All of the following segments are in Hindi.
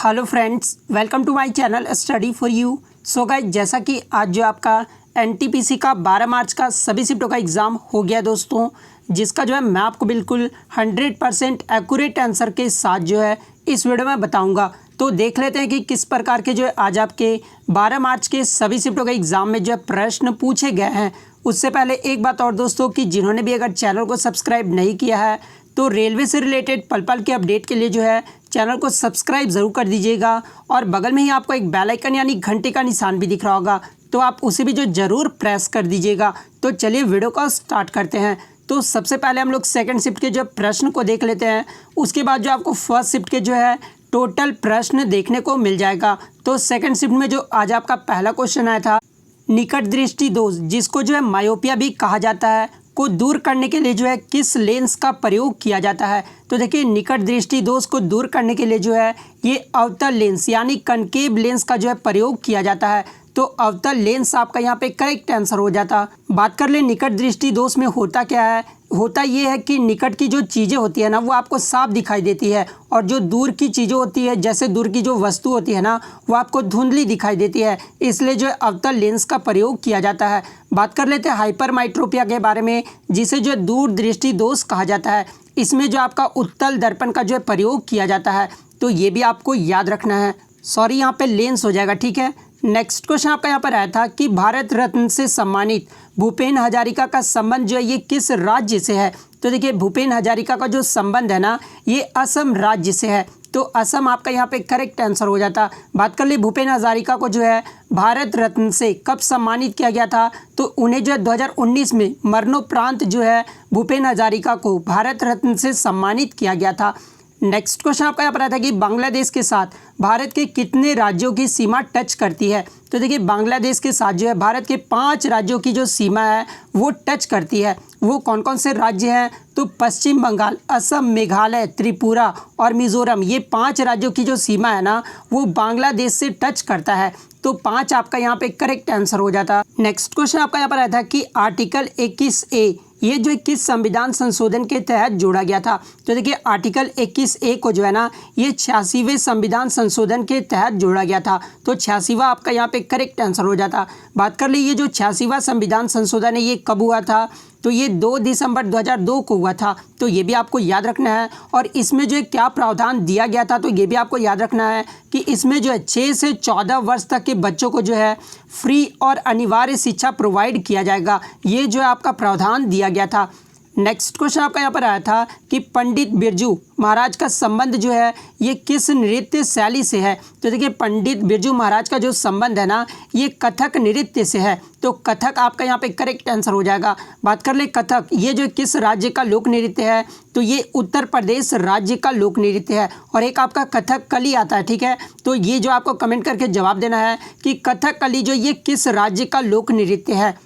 Hello friends, welcome to my channel study for you. So guys, जैसा कि आज जो आपका एनटीपीसी का 12 मार्च का सभी शिफ्टों का एग्ज़ाम हो गया दोस्तों, जिसका जो है मैं आपको बिल्कुल 100% एक्यूरेट आंसर के साथ जो है इस वीडियो में बताऊंगा। तो देख लेते हैं कि किस प्रकार के जो है आज आपके 12 मार्च के सभी शिफ्टों के एग्ज़ाम में जो है प्रश्न पूछे गए हैं। उससे पहले एक बात और दोस्तों, कि जिन्होंने भी अगर चैनल को सब्सक्राइब नहीं किया है तो रेलवे से रिलेटेड पल पल के अपडेट के लिए जो है चैनल को सब्सक्राइब ज़रूर कर दीजिएगा। और बगल में ही आपको एक बेल आइकन यानी घंटे का निशान भी दिख रहा होगा, तो आप उसे भी जो ज़रूर प्रेस कर दीजिएगा। तो चलिए वीडियो को स्टार्ट करते हैं। तो सबसे पहले हम लोग सेकंड शिफ्ट के जो प्रश्न को देख लेते हैं, उसके बाद जो आपको फर्स्ट शिफ्ट के जो है टोटल प्रश्न देखने को मिल जाएगा। तो सेकंड शिफ्ट में जो आज आपका पहला क्वेश्चन आया था, निकट दृष्टि दोष जिसको जो है मायोपिया भी कहा जाता है, को दूर करने के लिए जो है किस लेंस का प्रयोग किया जाता है। तो देखिए, निकट दृष्टि दोष को दूर करने के लिए जो है ये अवतल लेंस यानी कनकेव लेंस का जो है प्रयोग किया जाता है। तो अवतल लेंस आपका यहाँ पे करेक्ट आंसर हो जाता। बात कर ले निकट दृष्टि दोष में होता क्या है। होता ये है कि निकट की जो चीज़ें होती है ना, वो आपको साफ दिखाई देती है, और जो दूर की चीज़ें होती है, जैसे दूर की जो वस्तु होती है ना, वो आपको धुंधली दिखाई देती है। इसलिए जो है अवतल लेंस का प्रयोग किया जाता है। बात कर लेते हैं हाइपरमाइट्रोपिया के बारे में, जिसे जो है दूर दृष्टि दोष कहा जाता है। इसमें जो आपका उत्तल दर्पण का जो है प्रयोग किया जाता है। तो ये भी आपको याद रखना है। सॉरी, यहाँ पे लेंस हो जाएगा, ठीक है। नेक्स्ट क्वेश्चन आपका यहाँ पर आया था कि भारत रत्न से सम्मानित भूपेन हजारिका का संबंध जो है ये किस राज्य से है। तो देखिए, भूपेन हजारिका का जो संबंध है ना, ये असम राज्य से है। तो असम आपका यहाँ पे करेक्ट आंसर हो जाता। बात कर ली भूपेन हजारिका को जो है भारत रत्न से कब सम्मानित किया गया था, तो उन्हें जो है 2019 में मरणोपरांत जो है भूपेन हजारिका को भारत रत्न से सम्मानित किया गया था। नेक्स्ट क्वेश्चन आपका यहाँ पर आता है कि बांग्लादेश के साथ भारत के कितने राज्यों की सीमा टच करती है। तो देखिए, बांग्लादेश के साथ जो है भारत के 5 राज्यों की जो सीमा है वो टच करती है। वो कौन कौन से राज्य हैं, तो पश्चिम बंगाल, असम, मेघालय, त्रिपुरा और मिजोरम, ये 5 राज्यों की जो सीमा है ना, वो बांग्लादेश से टच करता है। तो 5 आपका यहाँ पे करेक्ट आंसर हो जाता। नेक्स्ट क्वेश्चन आपका यहाँ पर आया था कि आर्टिकल 21A ये जो किस संविधान संशोधन के तहत जोड़ा गया था। तो देखिए, आर्टिकल 21A को जो है ना, ये 86वें संविधान संशोधन के तहत जोड़ा गया था। तो 86वां आपका यहाँ पे करेक्ट आंसर हो जाता। बात कर ली ये जो 86वां संविधान संशोधन है ये कब हुआ था, तो ये 2 दिसंबर 2002 को हुआ था। तो ये भी आपको याद रखना है। और इसमें जो है क्या प्रावधान दिया गया था, तो ये भी आपको याद रखना है कि इसमें जो है 6 से 14 वर्ष तक के बच्चों को जो है फ्री और अनिवार्य शिक्षा प्रोवाइड किया जाएगा। ये जो है आपका प्रावधान दिया गया था। नेक्स्ट क्वेश्चन आपका यहाँ पर आया था कि पंडित बिरजू महाराज का संबंध जो है ये किस नृत्य शैली से है। तो देखिए, पंडित बिरजू महाराज का जो संबंध है ना, ये कथक नृत्य से है। तो कथक आपका यहाँ पे करेक्ट आंसर हो जाएगा। बात कर ले कथक, ये जो किस राज्य का लोक नृत्य है, तो ये उत्तर प्रदेश राज्य का लोक नृत्य है। और एक आपका कथकली आता है, ठीक है। तो ये जो आपको कमेंट करके जवाब देना है कि कथकली जो ये किस राज्य का लोक नृत्य है।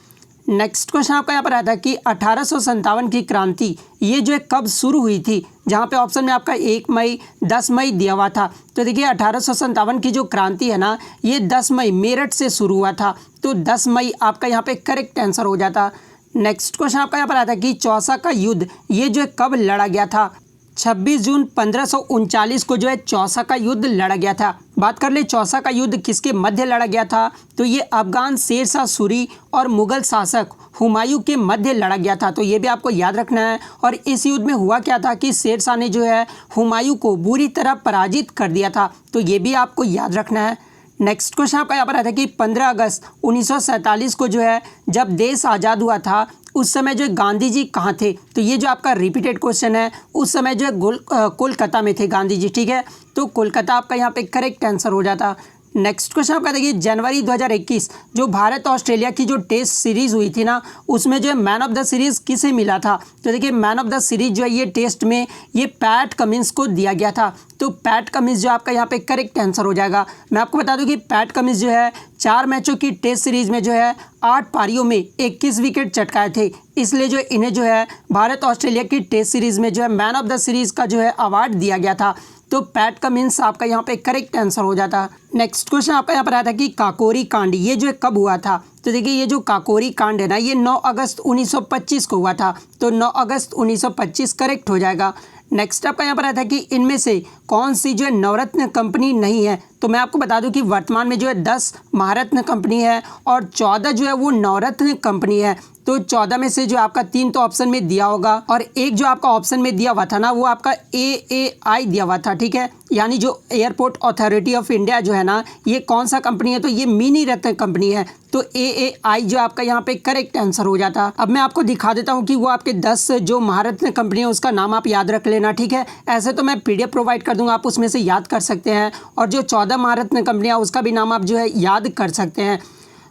नेक्स्ट क्वेश्चन आपका यहाँ पर आता है कि 1857 की क्रांति ये जो है कब शुरू हुई थी, जहाँ पे ऑप्शन में आपका 1 मई 10 मई दिया हुआ था। तो देखिए, 1857 की जो क्रांति है ना, ये 10 मई मेरठ से शुरू हुआ था। तो 10 मई आपका यहाँ पे करेक्ट आंसर हो जाता। नेक्स्ट क्वेश्चन आपका यहाँ पर आता है कि चौसा का युद्ध ये जो है कब लड़ा गया था। 26 जून 1539 को जो है चौसा का युद्ध लड़ा गया था। बात कर ले चौसा का युद्ध किसके मध्य लड़ा गया था, तो ये अफगान शेरशाह सूरी और मुगल शासक हुमायूं के मध्य लड़ा गया था। तो ये भी आपको याद रखना है। और इस युद्ध में हुआ क्या था कि शेरशाह ने जो है हुमायूं को बुरी तरह पराजित कर दिया था। तो ये भी आपको याद रखना है। नेक्स्ट क्वेश्चन आपका यहाँ पर आता है कि 15 अगस्त 1947 को जो है जब देश आज़ाद हुआ था, उस समय जो गांधी जी कहाँ थे। तो ये जो आपका रिपीटेड क्वेश्चन है, उस समय जो है कोलकाता में थे गांधी जी, ठीक है। तो कोलकाता आपका यहाँ पे करेक्ट आंसर हो जाता। नेक्स्ट क्वेश्चन आपका देखिए, जनवरी 2021 जो भारत ऑस्ट्रेलिया की जो टेस्ट सीरीज़ हुई थी ना, उसमें जो है मैन ऑफ द सीरीज़ किसे मिला था। तो देखिए, मैन ऑफ द सीरीज़ जो है ये टेस्ट में ये पैट कमिंस को दिया गया था। तो पैट कमिंस जो आपका यहाँ पे करेक्ट आंसर हो जाएगा। मैं आपको बता दूं कि पैट कमिंस जो है 4 मैचों की टेस्ट सीरीज़ में जो है 8 पारियों में 21 विकेट चटकाए थे। इसलिए जो इन्हें जो है भारत ऑस्ट्रेलिया की टेस्ट सीरीज़ में जो है मैन ऑफ द सीरीज़ का जो है अवार्ड दिया गया था। तो पैट कमिंस आपका यहाँ पे करेक्ट आंसर हो जाता। नेक्स्ट क्वेश्चन आपका यहाँ पर आया था कि काकोरी कांड ये जो है कब हुआ था। तो देखिए, ये जो काकोरी कांड है ना, ये 9 अगस्त 1925 को हुआ था। तो 9 अगस्त 1925 करेक्ट हो जाएगा। नेक्स्ट आपका यहाँ पर आया था कि इनमें से कौन सी जो है नवरत्न कंपनी नहीं है। तो मैं आपको बता दूं कि वर्तमान में जो है 10 महारत्न कंपनी है और 14 जो है वो नवरत्न कंपनी है। तो 14 में से जो आपका 3 तो ऑप्शन में दिया होगा और एक जो आपका ऑप्शन में दिया हुआ था ना, वो आपका AAI दिया हुआ था, ठीक है। यानी जो एयरपोर्ट अथॉरिटी ऑफ इंडिया जो है ना, ये कौन सा कंपनी है, तो ये मिनी रत्न कंपनी है। तो AAI जो आपका यहाँ पे करेक्ट आंसर हो जाता। अब मैं आपको दिखा देता हूँ कि वो आपके 10 जो महारत्न कंपनी है उसका नाम आप याद रख लेना, ठीक है। ऐसे तो मैं PDF प्रोवाइड कर दूंगा, आप उसमें से याद कर सकते हैं। और जो 14 महारत्न कंपनियां उसका भी नाम आप जो है याद कर सकते हैं।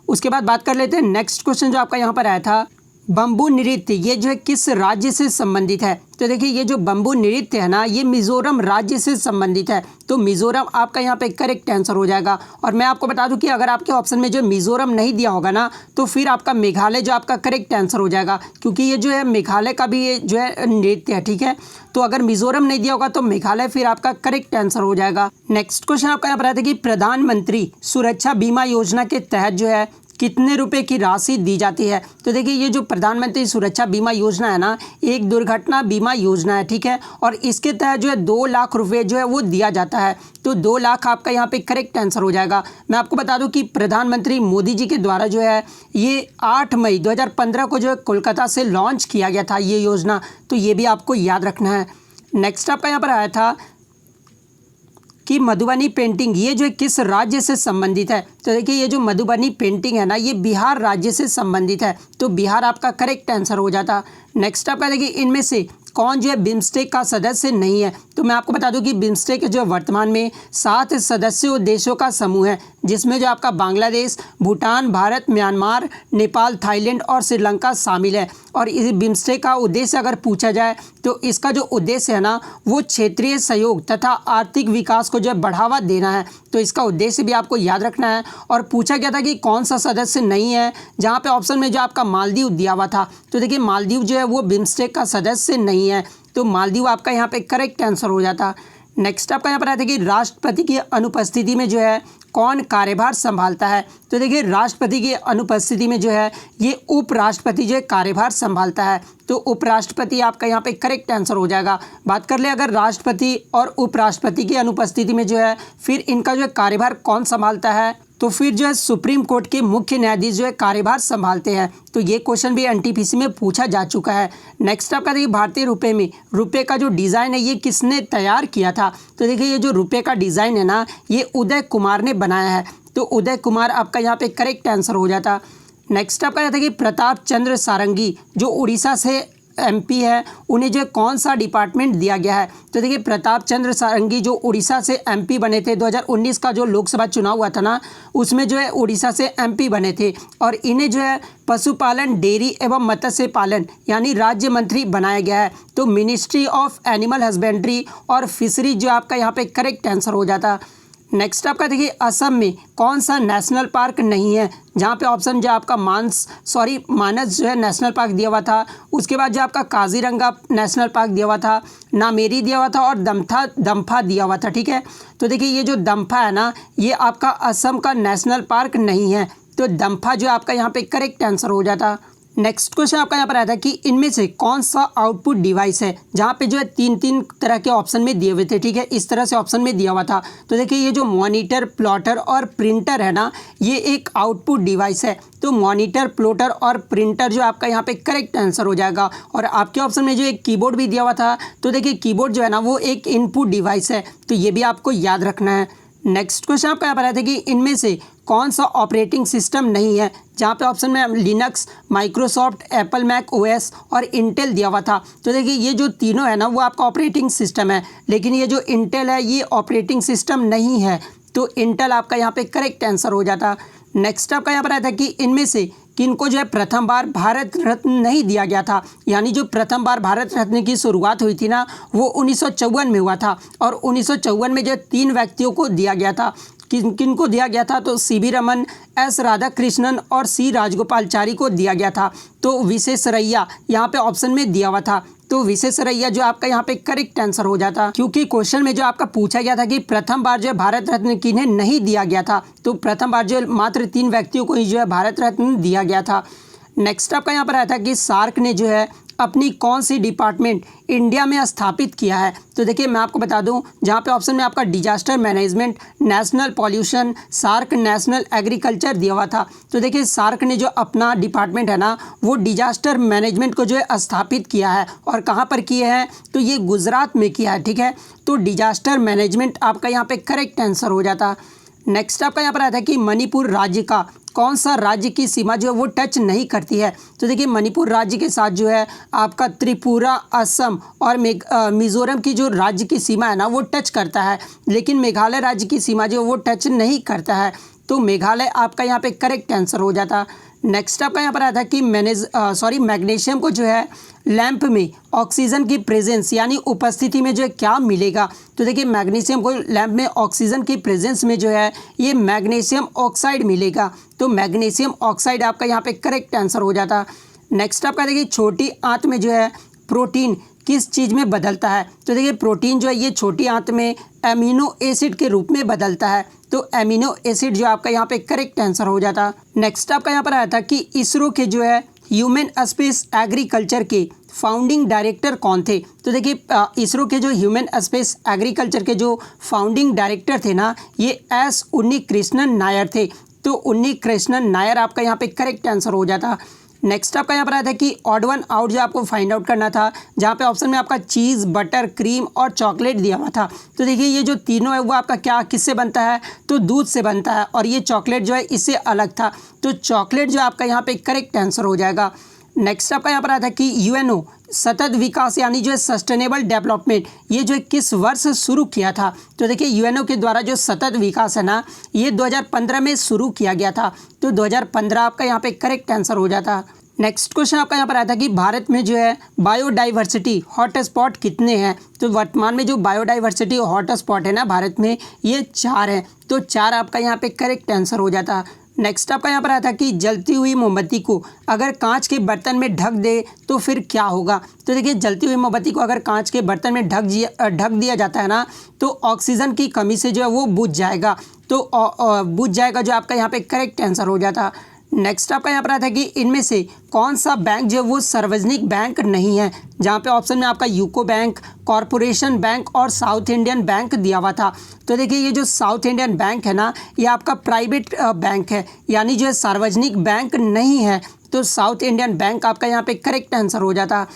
उसके बाद बात कर लेते हैं नेक्स्ट क्वेश्चन जो आपका यहाँ पर आया था, बम्बू नृत्य ये जो है किस राज्य से संबंधित है। तो देखिए ये जो बम्बू नृत्य है ना, ये मिजोरम राज्य से संबंधित है। तो मिजोरम आपका यहाँ पे करेक्ट आंसर हो जाएगा। और मैं आपको बता दूं कि अगर आपके ऑप्शन में जो मिजोरम नहीं दिया होगा ना, तो फिर आपका मेघालय जो आपका करेक्ट आंसर हो जाएगा, क्योंकि ये जो है मेघालय का भी ये जो है नृत्य है, ठीक है। तो अगर मिजोरम नहीं दिया होगा तो मेघालय फिर आपका करेक्ट आंसर हो जाएगा। नेक्स्ट क्वेश्चन आपका यहाँ पर आता है कि प्रधानमंत्री सुरक्षा बीमा योजना के तहत जो है कितने रुपए की राशि दी जाती है। तो देखिए ये जो प्रधानमंत्री सुरक्षा बीमा योजना है ना, एक दुर्घटना बीमा योजना है, ठीक है। और इसके तहत जो है 2 लाख रुपए जो है वो दिया जाता है। तो 2 लाख आपका यहाँ पे करेक्ट आंसर हो जाएगा। मैं आपको बता दूं कि प्रधानमंत्री मोदी जी के द्वारा जो है ये 8 मई 2015 को जो है कोलकाता से लॉन्च किया गया था ये योजना। तो ये भी आपको याद रखना है। नेक्स्ट आपका यहाँ पर आया था कि मधुबनी पेंटिंग ये जो है किस राज्य से संबंधित है। तो देखिए ये जो मधुबनी पेंटिंग है ना, ये बिहार राज्य से संबंधित है। तो बिहार आपका करेक्ट आंसर हो जाता। नेक्स्ट आपका देखिए इनमें से कौन जो है बिम्स्टेक का सदस्य नहीं है। तो मैं आपको बता दूं कि बिम्स्टेक जो वर्तमान में 7 सदस्यों देशों का समूह है, जिसमें जो आपका बांग्लादेश, भूटान, भारत, म्यांमार, नेपाल, थाईलैंड और श्रीलंका शामिल है। और इस बिम्स्टेक का उद्देश्य अगर पूछा जाए तो इसका जो उद्देश्य है ना, वो क्षेत्रीय सहयोग तथा आर्थिक विकास को जो है बढ़ावा देना है। तो इसका उद्देश्य भी आपको याद रखना है। और पूछा गया था कि कौन सा सदस्य नहीं है, जहाँ पे ऑप्शन में जो आपका मालदीव दिया हुआ था। तो देखिए मालदीव जो है वो बिम्स्टेक का सदस्य नहीं है। तो मालदीव आपका यहाँ पे करेक्ट आंसर हो जाता। नेक्स्ट आपका यहाँ पर आता है कि राष्ट्रपति की अनुपस्थिति में जो है कौन कार्यभार संभालता है। तो देखिए राष्ट्रपति की अनुपस्थिति में जो है ये उपराष्ट्रपति जो है कार्यभार संभालता है। तो उपराष्ट्रपति आपका यहाँ पे करेक्ट आंसर हो जाएगा। बात कर ले अगर राष्ट्रपति और उपराष्ट्रपति की अनुपस्थिति में जो है फिर इनका जो है कार्यभार कौन संभालता है, तो फिर जो है सुप्रीम कोर्ट के मुख्य न्यायाधीश जो है कार्यभार संभालते हैं। तो ये क्वेश्चन भी एनटीपीसी में पूछा जा चुका है। नेक्स्ट आपका देखिए भारतीय रुपए में रुपए का जो डिज़ाइन है ये किसने तैयार किया था। तो देखिए ये जो रुपए का डिज़ाइन है ना, ये उदय कुमार ने बनाया है। तो उदय कुमार आपका यहाँ पे करेक्ट आंसर हो जाता। नेक्स्ट आपका था कि प्रताप चंद्र सारंगी जो उड़ीसा से MP है, उन्हें जो कौन सा डिपार्टमेंट दिया गया है। तो देखिए प्रताप चंद्र सारंगी जो उड़ीसा से MP बने थे, 2019 का जो लोकसभा चुनाव हुआ था ना, उसमें जो है उड़ीसा से MP बने थे। और इन्हें जो है पशुपालन, डेयरी एवं मत्स्य पालन यानी राज्य मंत्री बनाया गया है। तो मिनिस्ट्री ऑफ एनिमल हस्बेंड्री और फिशरी जो आपका यहाँ पे करेक्ट आंसर हो जाता। नेक्स्ट आपका देखिए असम में कौन सा नेशनल पार्क नहीं है, जहाँ पे ऑप्शन जो आपका मानस जो है नेशनल पार्क दिया हुआ था। उसके बाद जो आपका काजीरंगा नेशनल पार्क दिया हुआ था, नामेरी दिया हुआ था और दम्फा दिया हुआ था, ठीक है। तो देखिए ये जो दम्फा है ना, ये आपका असम का नेशनल पार्क नहीं है। तो दम्फा जो आपका यहाँ पे करेक्ट आंसर हो जाता। नेक्स्ट क्वेश्चन आपका यहाँ पर आया था कि इनमें से कौन सा आउटपुट डिवाइस है, जहाँ पे जो है 3 तरह के ऑप्शन में दिए हुए थे, ठीक है। इस तरह से ऑप्शन में दिया हुआ था। तो देखिए ये जो मॉनिटर, प्लॉटर और प्रिंटर है ना, ये एक आउटपुट डिवाइस है। तो मॉनिटर, प्लॉटर और प्रिंटर जो आपका यहाँ पे करेक्ट आंसर हो जाएगा। और आपके ऑप्शन में जो एक कीबोर्ड भी दिया हुआ था, तो देखिए कीबोर्ड जो है ना वो एक इनपुट डिवाइस है। तो ये भी आपको याद रखना है। नेक्स्ट क्वेश्चन आपका यहाँ पर आया था कि इनमें से कौन सा ऑपरेटिंग सिस्टम नहीं है, जहाँ पे ऑप्शन में Linux, Microsoft, Apple Mac OS और इंटेल दिया हुआ था। तो देखिए ये जो तीनों है ना वो आपका ऑपरेटिंग सिस्टम है, लेकिन ये जो इंटेल है ये ऑपरेटिंग सिस्टम नहीं है। तो इंटेल आपका यहाँ पे करेक्ट आंसर हो जाता। नेक्स्ट आपका यहाँ पर आया था कि इनमें से किनको जो है प्रथम बार भारत रत्न नहीं दिया गया था। यानी जो प्रथम बार भारत रत्न की शुरुआत हुई थी ना, वो 1954 में हुआ था। और 1954 में जो 3 व्यक्तियों को दिया गया था। किनको दिया गया था, तो CB रमन, S राधाकृष्णन और C राजगोपालचारी को दिया गया था। तो विश्वेश्वरैया यहाँ पे ऑप्शन में दिया हुआ था। तो विश्वेश्वरैया जो आपका यहाँ पे करेक्ट आंसर हो जाता, क्योंकि क्वेश्चन में जो आपका पूछा गया था कि प्रथम बार जो है भारत रत्न किन्हें नहीं दिया गया था। तो प्रथम बार जो मात्र 3 व्यक्तियों को ही जो है भारत रत्न दिया गया था। नेक्स्ट आपका यहाँ पर आया था कि सार्क ने जो है अपनी कौन सी डिपार्टमेंट इंडिया में स्थापित किया है? तो देखिए मैं आपको बता दूं, जहां पे ऑप्शन में आपका disaster management, national pollution, SAARC, national agriculture दिया हुआ था। तो देखिए सार्क ने जो अपना डिपार्टमेंट है ना, वो डिजास्टर मैनेजमेंट को जो है स्थापित किया है। और कहाँ पर किए हैं? तो ये गुजरात में किया है। ठीक है, तो डिजास्टर मैनेजमेंट आपका यहाँ पे करेक्ट आंसर हो जाता। नेक्स्ट आपका यहाँ पर आता है कि मणिपुर राज्य का कौन सा राज्य की सीमा जो है वो टच नहीं करती है? तो देखिए मणिपुर राज्य के साथ जो है आपका त्रिपुरा, असम और मिजोरम की जो राज्य की सीमा है ना, वो टच करता है, लेकिन मेघालय राज्य की सीमा जो है वो टच नहीं करता है। तो मेघालय आपका यहाँ पे करेक्ट आंसर हो जाता। नेक्स्ट आपका यहाँ पर आता है कि मैग्नीशियम को जो है लैंप में ऑक्सीजन की प्रेजेंस यानी उपस्थिति में जो है क्या मिलेगा? तो देखिए मैग्नीशियम को लैंप में ऑक्सीजन की प्रेजेंस में जो है ये मैग्नीशियम ऑक्साइड मिलेगा। तो मैग्नीशियम ऑक्साइड आपका यहाँ पे करेक्ट आंसर हो जाता। नेक्स्ट आपका देखिए छोटी आंत में जो है प्रोटीन किस चीज़ में बदलता है? तो देखिए प्रोटीन जो है ये छोटी आंत में एमिनो एसिड के रूप में बदलता है। तो एमिनो एसिड जो आपका यहाँ पे करेक्ट आंसर हो जाता। नेक्स्ट आपका यहाँ पर आया था कि इसरो के जो है ह्यूमन स्पेस एग्रीकल्चर के फाउंडिंग डायरेक्टर कौन थे? तो देखिए इसरो के जो ह्यूमन स्पेस एग्रीकल्चर के जो फाउंडिंग डायरेक्टर थे ना, ये एस उन्नीकृष्णन नायर थे। तो उन्नीकृष्णन नायर आपका यहाँ पे करेक्ट आंसर हो जाता। नेक्स्ट आपका यहाँ पर आया था कि ऑड वन आउट जो आपको फाइंड आउट करना था, जहाँ पे ऑप्शन में आपका चीज़, बटर, क्रीम और चॉकलेट दिया हुआ था। तो देखिए ये जो तीनों है वो आपका क्या किससे बनता है? तो दूध से बनता है, और ये चॉकलेट जो है इससे अलग था। तो चॉकलेट जो आपका यहाँ पे करेक्ट आंसर हो जाएगा। नेक्स्ट आपका यहाँ पर आया था कि यूएनओ सतत विकास यानी जो है सस्टेनेबल डेवलपमेंट, ये जो है किस वर्ष शुरू किया था? तो देखिए यूएनओ के द्वारा जो सतत विकास है ना, ये 2015 में शुरू किया गया था। तो 2015 आपका यहाँ पे करेक्ट आंसर हो जाता। नेक्स्ट क्वेश्चन आपका यहाँ पर आया था कि भारत में जो है बायोडाइवर्सिटी हॉटस्पॉट कितने हैं? तो वर्तमान में जो बायोडाइवर्सिटी हॉटस्पॉट है ना भारत में, ये 4 हैं। तो 4 आपका यहाँ पे करेक्ट आंसर हो जाता। नेक्स्ट आपका यहाँ पर आया था कि जलती हुई मोमबत्ती को अगर कांच के बर्तन में ढक दे तो फिर क्या होगा? तो देखिए जलती हुई मोमबत्ती को अगर कांच के बर्तन में ढक दिया जाता है ना, तो ऑक्सीजन की कमी से जो है वो बुझ जाएगा। तो बुझ जाएगा जो आपका यहाँ पे करेक्ट आंसर हो जाता। नेक्स्ट आपका यहाँ पर आता है कि इनमें से कौन सा बैंक जो है वो सार्वजनिक बैंक नहीं है? जहाँ पे ऑप्शन में आपका यूको बैंक, कॉरपोरेशन बैंक और साउथ इंडियन बैंक दिया हुआ था। तो देखिए ये जो साउथ इंडियन बैंक है ना, ये आपका प्राइवेट बैंक है, यानी जो है सार्वजनिक बैंक नहीं है। तो साउथ इंडियन बैंक आपका यहाँ पे करेक्ट आंसर हो जाता।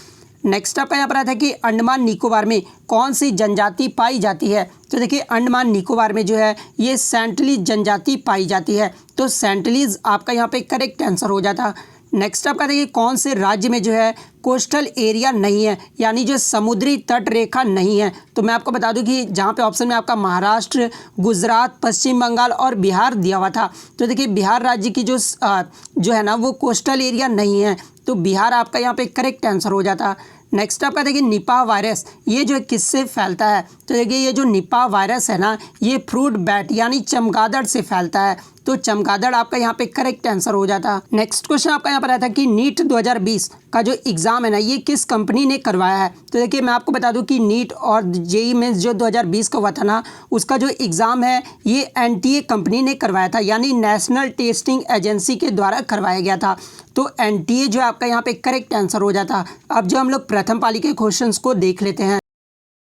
नेक्स्ट आपका यहाँ पर आता है कि अंडमान निकोबार में कौन सी जनजाति पाई जाती है? तो देखिए अंडमान निकोबार में जो है ये सेंटलीज जनजाति पाई जाती है। तो सेंटलीज आपका यहाँ पे करेक्ट आंसर हो जाता। नेक्स्ट आपका देखिए कौन से राज्य में जो है कोस्टल एरिया नहीं है, यानी जो समुद्री तट रेखा नहीं है? तो मैं आपको बता दूं कि जहाँ पे ऑप्शन में आपका महाराष्ट्र, गुजरात, पश्चिम बंगाल और बिहार दिया हुआ था। तो देखिए बिहार राज्य की जो है ना वो कोस्टल एरिया नहीं है। तो बिहार आपका यहाँ पे करेक्ट आंसर हो जाता। नेक्स्ट आपका देखिए निपाह वायरस ये जो है किससे फैलता है? तो देखिए ये जो निपाह वायरस है ना, ये फ्रूट बैट यानी चमगादड़ से फैलता है। तो चमगादड़ आपका यहाँ पे करेक्ट आंसर हो जाता। नेक्स्ट क्वेश्चन आपका यहाँ पर आता है कि नीट 2020 का जो एग्ज़ाम है ना, ये किस कंपनी ने करवाया है? तो देखिए मैं आपको बता दूं कि नीट और जेईई मेंस जो 2020 का हुआ था ना, उसका जो एग्ज़ाम है ये एनटीए कंपनी ने करवाया था, यानी नेशनल टेस्टिंग एजेंसी के द्वारा करवाया गया था। तो एनटीए जो आपका यहाँ पे करेक्ट आंसर हो जाता। अब जो हम लोग प्रथम पाली के क्वेश्चंस को देख लेते हैं।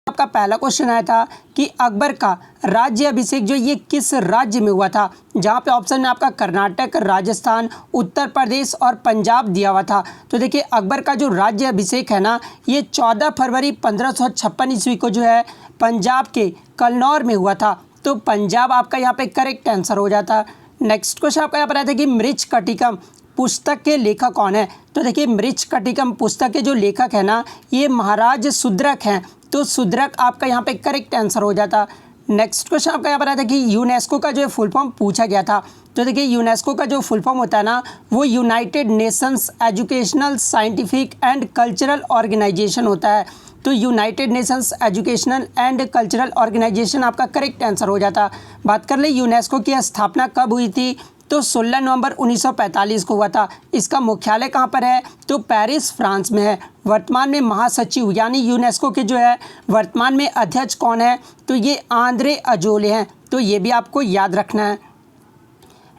आपका पहला क्वेश्चन आया था कि अकबर का राज्य अभिषेक जो ये किस राज्य में हुआ था? जहाँ पे ऑप्शन में आपका कर्नाटक, राजस्थान, उत्तर प्रदेश और पंजाब दिया हुआ था। तो देखिए अकबर का जो राज्य अभिषेक है ना, ये 14 फरवरी 1556 ईस्वी को जो है पंजाब के कलनौर में हुआ था। तो पंजाब आपका यहाँ पे करेक्ट आंसर हो जाता। नेक्स्ट क्वेश्चन आपका यहाँ पर आया था कि मृच्छकटिकम पुस्तक के लेखक कौन है? तो देखिए मृच्छकटिकम पुस्तक के जो लेखक है ना, ये महाराज सुद्रक हैं। तो सुद्रक आपका यहाँ पे करेक्ट आंसर हो जाता। नेक्स्ट क्वेश्चन आपका यहाँ पर आता है कि यूनेस्को का जो है फुल फॉर्म पूछा गया था। तो देखिए यूनेस्को का जो फुल फॉर्म होता है ना, वो United Nations educational, scientific and cultural organization होता है। तो United Nations educational and cultural organization आपका करेक्ट आंसर हो जाता। बात कर ले यूनेस्को की स्थापना कब हुई थी? तो 16 नवंबर 1945 को हुआ था। इसका मुख्यालय कहाँ पर है? तो पेरिस, फ्रांस में है। वर्तमान में महासचिव यानी यूनेस्को के जो है वर्तमान में अध्यक्ष कौन है? तो ये आंद्रे अजोले हैं। तो ये भी आपको याद रखना है।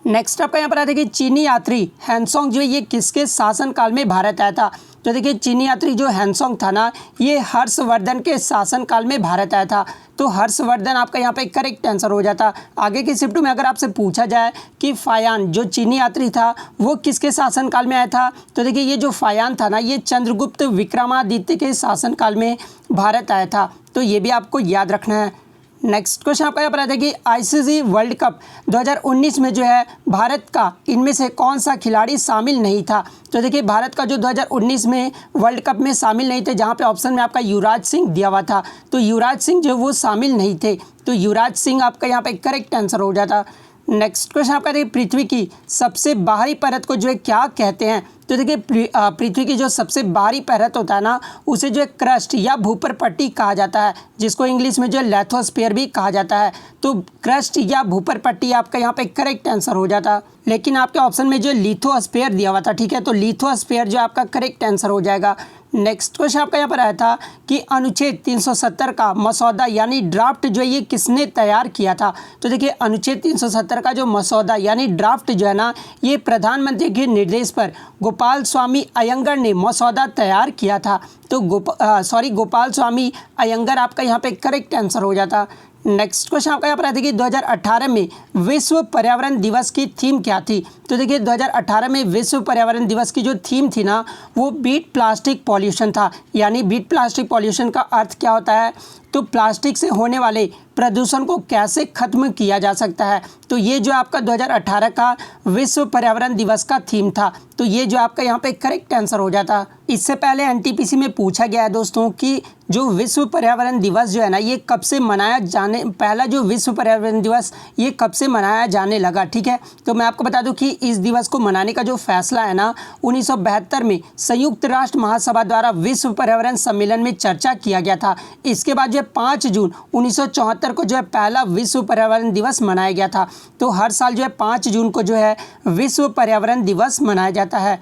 नेक्स्ट आपका यहाँ पर आता है कि चीनी यात्री हैंसोंग जो है ये किसके शासनकाल में भारत आया था? तो देखिए चीनी यात्री जो हैंसोंग था ना, ये हर्षवर्धन के शासनकाल में भारत आया था। तो हर्षवर्धन आपका यहाँ पे करेक्ट आंसर हो जाता। आगे की शिफ्ट में अगर आपसे पूछा जाए कि फायान जो चीनी यात्री था वो किसके शासनकाल में आया था, तो देखिए ये जो फायान था ना, ये चंद्रगुप्त विक्रमादित्य के शासनकाल में भारत आया था। तो ये भी आपको याद रखना है। नेक्स्ट क्वेश्चन आपका यहाँ पर आता है कि आईसीसी वर्ल्ड कप 2019 में जो है भारत का इनमें से कौन सा खिलाड़ी शामिल नहीं था। तो देखिए भारत का जो 2019 में वर्ल्ड कप में शामिल नहीं थे, जहाँ पे ऑप्शन में आपका युवराज सिंह दिया हुआ था, तो युवराज सिंह जो वो शामिल नहीं थे। तो युवराज सिंह आपका यहाँ पे करेक्ट आंसर हो जाता। नेक्स्ट क्वेश्चन आपका देखिए पृथ्वी की सबसे बाहरी परत को जो है क्या कहते हैं। तो देखिए पृथ्वी की जो सबसे बाहरी परत होता है ना, उसे जो है क्रस्ट या भूपर पट्टी कहा जाता है, जिसको इंग्लिश में जो है लिथोस्फीयर भी कहा जाता है। तो क्रस्ट या भूपर पट्टी आपका यहाँ पे करेक्ट आंसर हो जाता, लेकिन आपके ऑप्शन में जो लिथोस्फीयर दिया हुआ था, ठीक है, तो लिथोस्फीयर जो आपका करेक्ट आंसर हो जाएगा। नेक्स्ट क्वेश्चन आपका यहाँ पर आया था कि अनुच्छेद 370 का मसौदा यानी ड्राफ्ट जो है ये किसने तैयार किया था। तो देखिए अनुच्छेद 370 का जो मसौदा यानी ड्राफ्ट जो है ना, ये प्रधानमंत्री के निर्देश पर गोपाल स्वामी अयंगर ने मसौदा तैयार किया था। तो गोपाल स्वामी अयंगर आपका यहाँ पे करेक्ट आंसर हो जाता। नेक्स्ट क्वेश्चन आपका यहाँ पर आता है कि 2018 में विश्व पर्यावरण दिवस की थीम क्या थी। तो देखिए 2018 में विश्व पर्यावरण दिवस की जो थीम थी ना, वो बीट प्लास्टिक पॉल्यूशन था। यानी बीट प्लास्टिक पॉल्यूशन का अर्थ क्या होता है, तो प्लास्टिक से होने वाले प्रदूषण को कैसे खत्म किया जा सकता है। तो ये जो आपका 2018 का विश्व पर्यावरण दिवस का थीम था। तो ये जो आपका यहाँ पे करेक्ट आंसर हो जाता। इससे पहले एनटीपीसी में पूछा गया है दोस्तों कि जो विश्व पर्यावरण दिवस जो है ना, ये कब से मनाया जाने, पहला जो विश्व पर्यावरण दिवस ये कब से मनाया जाने लगा, ठीक है। तो मैं आपको बता दूं कि इस दिवस को मनाने का जो फैसला है ना, 1972 में संयुक्त राष्ट्र महासभा द्वारा विश्व पर्यावरण सम्मेलन में चर्चा किया गया था। इसके बाद जो 5 जून 1974 को जो है पहला विश्व पर्यावरण दिवस मनाया गया था। तो हर साल जो है 5 जून को जो है विश्व पर्यावरण दिवस मनाया जाता है।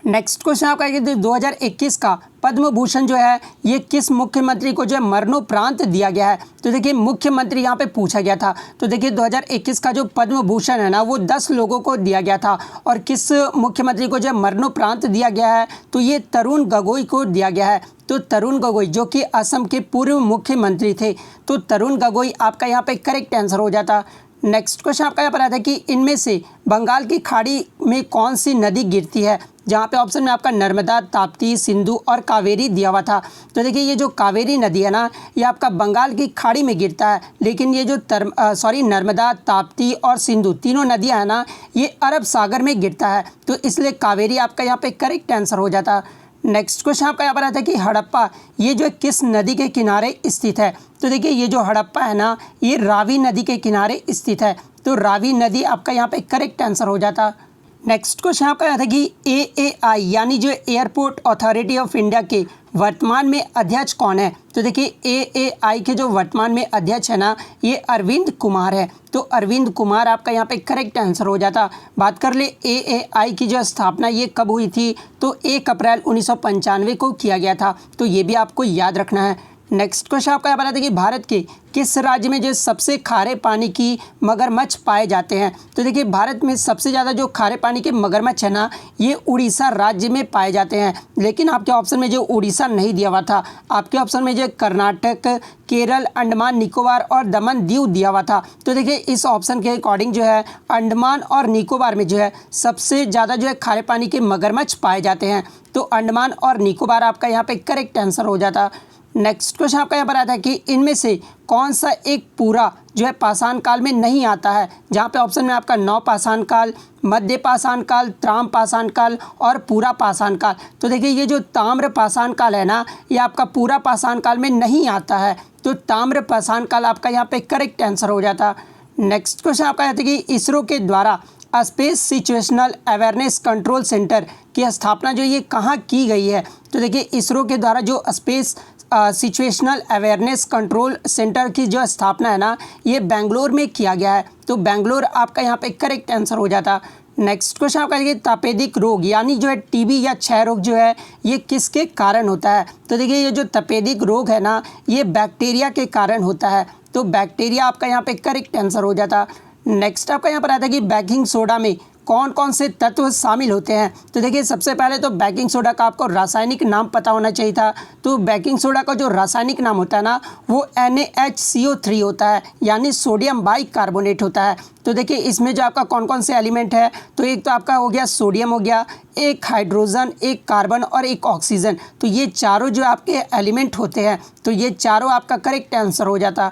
नेक्स्ट क्वेश्चन आपका है कि 2021 का पद्म भूषण जो है ये किस मुख्यमंत्री को जो है मरणोपरांत दिया गया है। तो देखिए मुख्यमंत्री यहाँ पे पूछा गया था। तो देखिए 2021 का जो पद्म भूषण है ना, वो 10 लोगों को दिया गया था, और किस मुख्यमंत्री को जो है मरणोपरांत दिया गया है, तो ये तरुण गोगोई को दिया गया है। तो तरुण गोगोई जो कि असम के पूर्व मुख्यमंत्री थे, तो तरुण गोगोई आपका यहाँ पे करेक्ट आंसर हो जाता। नेक्स्ट क्वेश्चन आपका यहाँ पर आता है कि इनमें से बंगाल की खाड़ी में कौन सी नदी गिरती है, जहाँ पे ऑप्शन में आपका नर्मदा, ताप्ती, सिंधु और कावेरी दिया हुआ था। तो देखिए ये जो कावेरी नदी है ना, ये आपका बंगाल की खाड़ी में गिरता है, लेकिन ये जो नर्मदा, ताप्ती और सिंधु तीनों नदियाँ हैं ना, ये अरब सागर में गिरता है। तो इसलिए कावेरी आपका यहाँ पे करेक्ट आंसर हो जाता। नेक्स्ट क्वेश्चन आपका यहाँ पर आता है कि हड़प्पा ये जो किस नदी के किनारे स्थित है। तो देखिए ये जो हड़प्पा है ना, ये रावी नदी के किनारे स्थित है। तो रावी नदी आपका यहाँ पे करेक्ट आंसर हो जाता। नेक्स्ट क्वेश्चन आपका आता है कि AAI यानी जो एयरपोर्ट अथॉरिटी ऑफ इंडिया के वर्तमान में अध्यक्ष कौन है। तो देखिए AAI के जो वर्तमान में अध्यक्ष है ना, ये अरविंद कुमार है। तो अरविंद कुमार आपका यहाँ पे करेक्ट आंसर हो जाता। बात कर ले AAI की जो स्थापना ये कब हुई थी, तो 1 अप्रैल 1995 को किया गया था। तो ये भी आपको याद रखना है। नेक्स्ट क्वेश्चन आपका यहाँ पर आता है कि भारत के किस राज्य में जो सबसे खारे पानी की मगरमच्छ पाए जाते हैं। तो देखिए भारत में सबसे ज़्यादा जो खारे पानी के मगरमच्छ है ना, ये उड़ीसा राज्य में पाए जाते हैं। लेकिन आपके ऑप्शन में जो उड़ीसा नहीं दिया हुआ था, आपके ऑप्शन में जो कर्नाटक, केरल, अंडमान निकोबार और दमन दीव दिया हुआ था। तो देखिए इस ऑप्शन के अकॉर्डिंग जो है अंडमान और निकोबार में जो है सबसे ज़्यादा जो है खारे पानी के मगरमच्छ पाए जाते हैं। तो अंडमान और निकोबार आपका यहाँ पे करेक्ट आंसर हो जाता। नेक्स्ट क्वेश्चन आपका यहाँ पर आता है कि इनमें से कौन सा एक पूरा जो है पाषाण काल में नहीं आता है, जहाँ पे ऑप्शन में आपका नव पाषाण काल, मध्य पाषाण काल, त्राम पाषाण काल और पूरा पाषाण काल। तो देखिए ये जो ताम्र पाषाण काल है ना, ये आपका पूरा पाषाण काल में नहीं आता है। तो ताम्र पाषाण काल आपका यहाँ पे करेक्ट आंसर हो जाता। नेक्स्ट क्वेश्चन आपका आता है कि इसरो के द्वारा space situational awareness control centre की स्थापना जो ये कहाँ की गई है। तो देखिए इसरो के द्वारा जो space situational awareness control centre की जो स्थापना है ना, ये बेंगलोर में किया गया है। तो बेंगलोर आपका यहाँ पे करेक्ट आंसर हो जाता। नेक्स्ट क्वेश्चन आपका देखिए तपेदिक रोग यानी जो है टीबी या क्षय रोग जो है ये किसके कारण होता है। तो देखिए ये जो तपेदिक रोग है ना, ये बैक्टीरिया के कारण होता है। तो बैक्टीरिया आपका यहाँ पे करेक्ट आंसर हो जाता। नेक्स्ट आपका यहाँ पर आता है कि बेकिंग सोडा में कौन कौन से तत्व शामिल होते हैं। तो देखिए सबसे पहले तो बेकिंग सोडा का आपको रासायनिक नाम पता होना चाहिए था। तो बेकिंग सोडा का जो रासायनिक नाम होता है ना वो NaHCO3 होता है, यानी सोडियम बाइकार्बोनेट होता है। तो देखिए इसमें जो आपका कौन कौन से एलिमेंट है, तो एक तो आपका हो गया सोडियम हो गया, एक हाइड्रोजन, एक कार्बन और एक ऑक्सीजन। तो ये चारों जो आपके एलिमेंट होते हैं, तो ये चारों आपका करेक्ट आंसर हो जाता।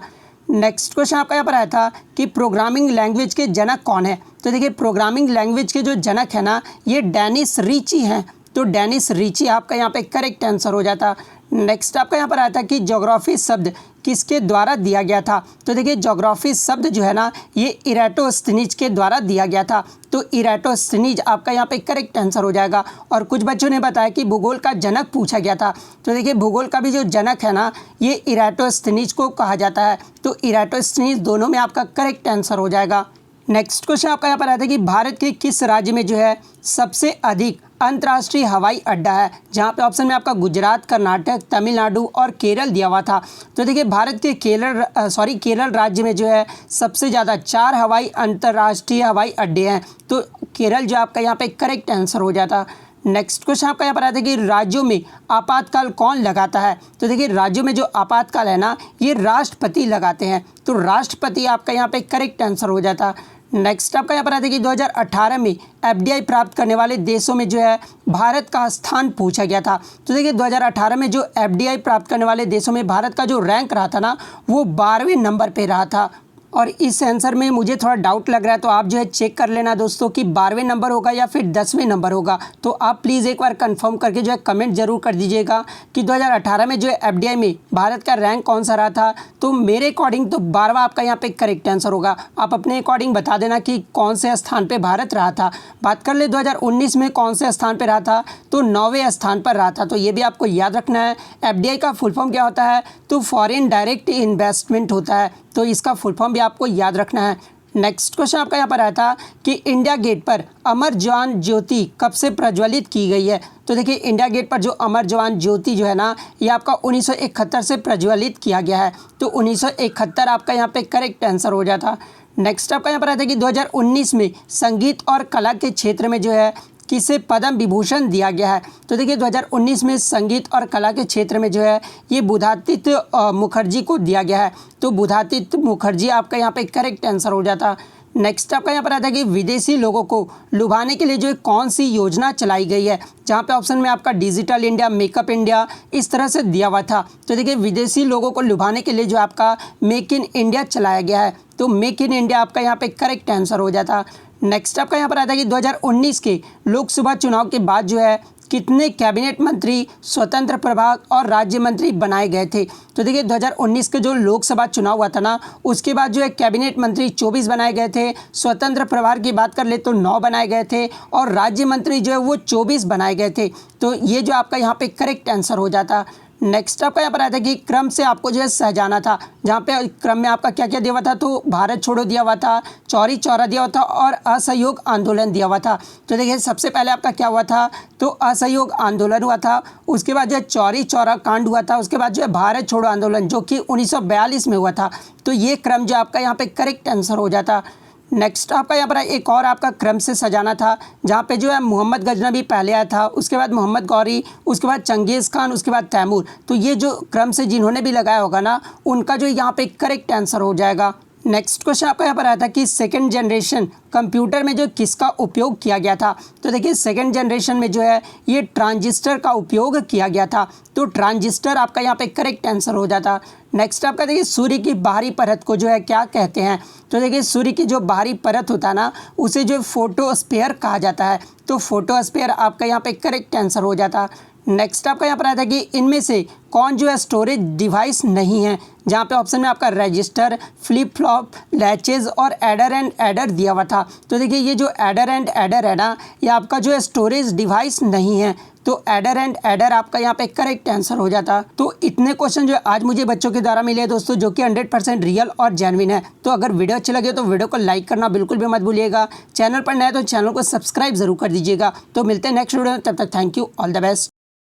नेक्स्ट क्वेश्चन आपका यहाँ पर आया था कि प्रोग्रामिंग लैंग्वेज के जनक कौन है। तो देखिए प्रोग्रामिंग लैंग्वेज के जो जनक है ना ये डेनिस रीची हैं। तो डेनिस रीची आपका यहाँ पे करेक्ट आंसर हो जाता। नेक्स्ट आपका यहाँ पर आया था कि ज्योग्राफी शब्द किसके द्वारा दिया गया था। तो देखिए ज्योग्राफी शब्द जो है ना ये इराटोस्थनीज के द्वारा दिया गया था। तो इराटोस्थनीज आपका यहाँ पे करेक्ट आंसर हो जाएगा। और कुछ बच्चों ने बताया कि भूगोल का जनक पूछा गया था। तो देखिए भूगोल का भी जो जनक है ना ये इराटोस्थनीज को कहा जाता है। तो इराटोस्थनीज दोनों में आपका करेक्ट आंसर हो जाएगा। नेक्स्ट क्वेश्चन आपका यहाँ पर आता है कि भारत के किस राज्य में जो है सबसे अधिक अंतर्राष्ट्रीय हवाई अड्डा है। जहाँ पे ऑप्शन में आपका गुजरात, कर्नाटक, तमिलनाडु और केरल दिया हुआ था। तो देखिए भारत के केरल राज्य में जो है सबसे ज़्यादा 4 अंतर्राष्ट्रीय हवाई अड्डे हैं। तो केरल जो आपका यहाँ पे करेक्ट आंसर हो जाता। नेक्स्ट क्वेश्चन आपका यहाँ पर आता है कि राज्यों में आपातकाल कौन लगाता है। तो देखिए राज्यों में जो आपातकाल है ना ये राष्ट्रपति लगाते हैं। तो राष्ट्रपति आपका यहाँ पे करेक्ट आंसर हो जाता। नेक्स्ट आपका यहाँ पर आता है कि 2018 में FDI प्राप्त करने वाले देशों में जो है भारत का स्थान पूछा गया था। तो देखिए 2018 में जो FDI प्राप्त करने वाले देशों में भारत का जो रैंक रहा था ना वो 12वें नंबर पे रहा था। और इस आंसर में मुझे थोड़ा डाउट लग रहा है, तो आप जो है चेक कर लेना दोस्तों कि 12वें नंबर होगा या फिर 10वें नंबर होगा। तो आप प्लीज़ एक बार कंफर्म करके जो है कमेंट जरूर कर दीजिएगा कि 2018 में जो है FDI में भारत का रैंक कौन सा रहा था। तो मेरे अकॉर्डिंग तो 12वां आपका यहाँ पे करेक्ट आंसर होगा। आप अपने अकॉर्डिंग बता देना कि कौन से स्थान पर भारत रहा था। बात कर ले 2019 में कौन से स्थान पर रहा था, तो 9वें स्थान पर रहा था। तो ये भी आपको याद रखना है। FDI का फुल फॉर्म क्या होता है, तो फॉरेन डायरेक्ट इन्वेस्टमेंट होता है। तो इसका फुल फॉर्म भी आपको याद रखना है। नेक्स्ट क्वेश्चन आपका यहाँ पर आया था कि इंडिया गेट पर अमर जवान ज्योति कब से प्रज्वलित की गई है। तो देखिए इंडिया गेट पर जो अमर जवान ज्योति जो है ना ये आपका 1971 से प्रज्वलित किया गया है। तो 1971 आपका यहाँ पे करेक्ट आंसर हो जाता। नेक्स्ट आपका यहाँ पर आता है कि 2019 में संगीत और कला के क्षेत्र में जो है किसे पद्म विभूषण दिया गया है। तो देखिए 2019 में संगीत और कला के क्षेत्र में जो है ये बुधातीत मुखर्जी को दिया गया है। तो बुधातीत मुखर्जी आपका यहाँ पे करेक्ट आंसर हो जाता। नेक्स्ट आपका यहाँ पर आता है कि विदेशी लोगों को लुभाने के लिए जो कौन सी योजना चलाई गई है। जहाँ पे ऑप्शन में आपका डिजिटल इंडिया, मेकअप इंडिया इस तरह से दिया हुआ था। तो देखिए विदेशी लोगों को लुभाने के लिए जो आपका मेक इन इंडिया चलाया गया है। तो मेक इन इंडिया आपका यहाँ पे करेक्ट आंसर हो जाता। नेक्स्ट आपका यहाँ पर आता है कि 2019 के लोकसभा चुनाव के बाद जो है कितने कैबिनेट मंत्री, स्वतंत्र प्रभाग और राज्य मंत्री बनाए गए थे। तो देखिए 2019 के जो लोकसभा चुनाव हुआ था ना उसके बाद जो है कैबिनेट मंत्री 24 बनाए गए थे, स्वतंत्र प्रभार की बात कर ले तो 9 बनाए गए थे और राज्य मंत्री जो है वो 24 बनाए गए थे। तो ये जो आपका यहाँ पे करेक्ट आंसर हो जाता। नेक्स्ट आपका यहाँ पर आता है कि क्रम से आपको जो है सहजाना था। जहाँ पे क्रम में आपका क्या क्या दिया हुआ था, तो भारत छोड़ो दिया हुआ था, चौरी चौरा दिया हुआ था और असहयोग आंदोलन दिया हुआ था। तो देखिए सबसे पहले आपका क्या हुआ था, तो असहयोग आंदोलन हुआ था। उसके बाद जो है चौरी चौरा कांड हुआ था। उसके बाद जो है भारत छोड़ो आंदोलन जो कि 1942 में हुआ था। तो ये क्रम जो आपका यहाँ पे करेक्ट आंसर हो जाता। नेक्स्ट आपका यहाँ पर एक और आपका क्रम से सजाना था जहाँ पे जो है मोहम्मद गजनबी पहले आया था, उसके बाद मोहम्मद गौरी, उसके बाद चंगेज़ खान, उसके बाद तैमूर। तो ये जो क्रम से जिन्होंने भी लगाया होगा ना उनका जो यहाँ पे करेक्ट आंसर हो जाएगा। नेक्स्ट क्वेश्चन आपका यहाँ पर आया था कि सेकंड जनरेशन कंप्यूटर में जो किसका उपयोग किया गया था। तो देखिए सेकंड जनरेशन में जो है ये ट्रांजिस्टर का उपयोग किया गया था। तो ट्रांजिस्टर आपका यहाँ पे करेक्ट आंसर हो जाता। नेक्स्ट आपका देखिए सूर्य की बाहरी परत को जो है क्या कहते हैं। तो देखिए सूर्य की जो बाहरी परत होता है ना उसे जो फोटोस्फीयर कहा जाता है। तो फोटोस्फीयर आपका यहाँ पे करेक्ट आंसर हो जाता। नेक्स्ट आपका यहाँ पर आता है कि इनमें से कौन जो है स्टोरेज डिवाइस नहीं है। जहाँ पे ऑप्शन में आपका रजिस्टर, फ्लिप फ्लॉप, लैचेज और एडर एंड एडर दिया हुआ था। तो देखिए ये जो एडर एंड एडर है ना ये आपका जो है स्टोरेज डिवाइस नहीं है। तो एडर एंड एडर आपका यहाँ पे करेक्ट आंसर हो जाता। तो इतने क्वेश्चन जो आज मुझे बच्चों के द्वारा मिले हैं दोस्तों जो कि 100% रियल और जेन्युइन है। तो अगर वीडियो अच्छी लगे तो वीडियो को लाइक करना बिल्कुल भी मत भूलिएगा। चैनल पर नए तो चैनल को सब्सक्राइब जरूर कर दीजिएगा। तो मिलते हैं नेक्स्ट वीडियो में, तब तक thank you, all the best.